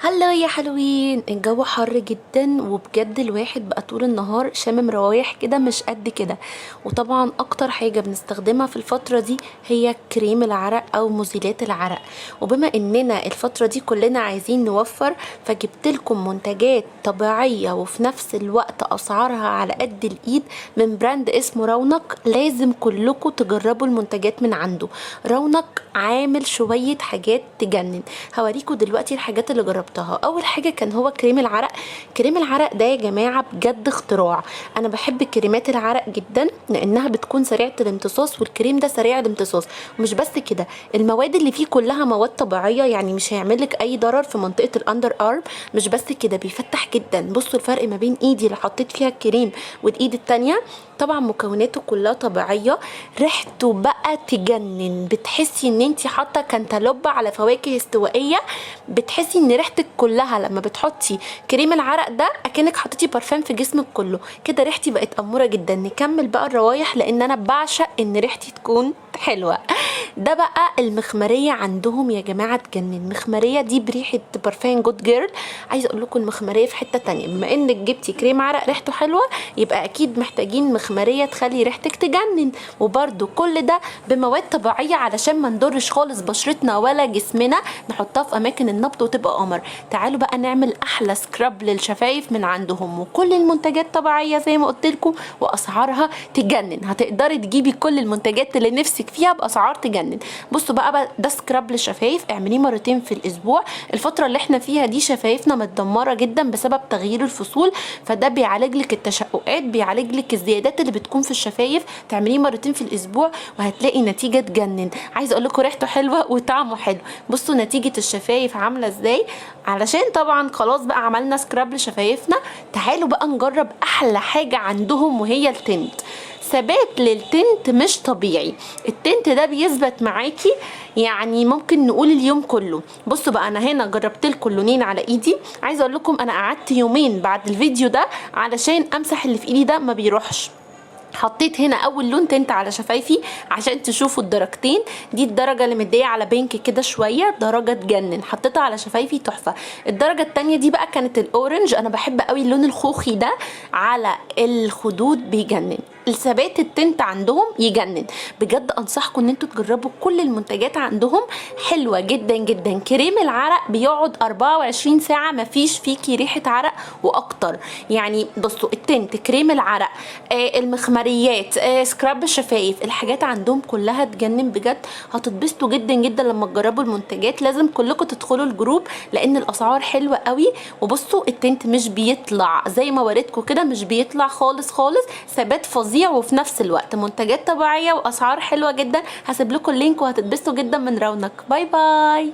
هلو يا حلوين، الجو حر جدا وبجد الواحد بقى طول النهار شامم روايح كده مش قد كده. وطبعا اكتر حاجة بنستخدمها في الفترة دي هي كريم العرق او مزيلات العرق. وبما اننا الفترة دي كلنا عايزين نوفر، فجبت لكم منتجات طبيعية وفي نفس الوقت اسعارها على قد الايد من براند اسمه رونق. لازم كلكم تجربوا المنتجات من عنده. رونق عامل شوية حاجات تجنن، هوريكم دلوقتي الحاجات اللي جربتها. اول حاجه كان هو كريم العرق. كريم العرق ده يا جماعه بجد اختراع. انا بحب كريمات العرق جدا لانها بتكون سريعه الامتصاص، والكريم ده سريع الامتصاص. ومش بس كده، المواد اللي فيه كلها مواد طبيعيه، يعني مش هيعملك اي ضرر في منطقه الاندر ارم. مش بس كده، بيفتح جدا. بصوا الفرق ما بين ايدي اللي حطيت فيها الكريم والايد التانيه. طبعا مكوناته كلها طبيعيه. ريحته بقى تجنن، بتحسي ان انت حاطه كانتالوب على فواكه استوائيه. بتحسي ان ريحتك كلها لما بتحطي كريم العرق ده اكنك حطيتي برفان في جسمك كله كده. ريحتي بقت اموره جدا. نكمل بقى الروايح لان انا بعشق ان ريحتي تكون حلوه. ده بقى المخمريه عندهم يا جماعه تجنن. المخمريه دي بريحه برفان جود جيرل. عايزه اقول لكم المخمريه في حته تانية. بما انك جبتي كريم عرق ريحته حلوه، يبقى اكيد محتاجين مخمريه تخلي ريحتك تجنن. وبرده كل ده بمواد طبيعيه علشان ما نضرش خالص بشرتنا ولا جسمنا. نحطها في اماكن النبض وتبقى قمر. تعالوا بقى نعمل احلى سكراب للشفايف من عندهم، وكل المنتجات طبيعيه زي ما قلت لكم واسعارها تجنن. هتقدري تجيبي كل المنتجات اللي نفسك فيها باسعار تجنن. بصوا بقى ده سكراب للشفايف، اعمليه مرتين في الاسبوع. الفتره اللي احنا فيها دي شفايفنا متدمره جدا بسبب تغيير الفصول، فده بيعالج لك التشققات، بيعالج لك الزيادات اللي بتكون في الشفايف. تعمليه مرتين في الاسبوع وهتلاقي نتيجه تجنن. عايزه اقول لكم ريحته حلوه وطعمه حلو. بصوا نتيجه الشفايف عامله ازاي. علشان طبعا خلاص بقى عملنا سكراب لشفايفنا، تعالوا بقى نجرب احلى حاجه عندهم وهي التنت. ثبات للتنت مش طبيعي. التنت ده بيثبت معاكي يعني ممكن نقول اليوم كله. بصوا بقى انا هنا جربت لكم اللونين على ايدي. عايزه اقول لكم انا قعدت يومين بعد الفيديو ده علشان امسح اللي في ايدي ده ما بيروحش. حطيت هنا اول لون تنت على شفايفي عشان تشوفوا الدرجتين. دي الدرجه اللي مديه على بينك كده شويه، درجه تجنن. حطيتها على شفايفي تحفه. الدرجه التانية دي بقى كانت الاورنج. انا بحب قوي اللون الخوخي ده على الخدود، بيجنن. الثبات التنت عندهم يجنن بجد. انصحكم ان انتوا تجربوا كل المنتجات عندهم، حلوه جدا جدا. كريم العرق بيقعد 24 ساعه مفيش فيكي ريحه عرق واكتر. يعني بصوا التنت، كريم العرق، المخمريات، سكراب الشفايف، الحاجات عندهم كلها تجنن بجد. هتتبسطوا جدا جدا لما تجربوا المنتجات. لازم كلكم تدخلوا الجروب لان الاسعار حلوه قوي. وبصوا التنت مش بيطلع زي ما وريتكم كده، مش بيطلع خالص خالص. ثبات فظيع وفي نفس الوقت منتجات طبيعيه واسعار حلوه جدا. هسيب لكم اللينك وهتتبسطوا جدا من رونق. باي باي.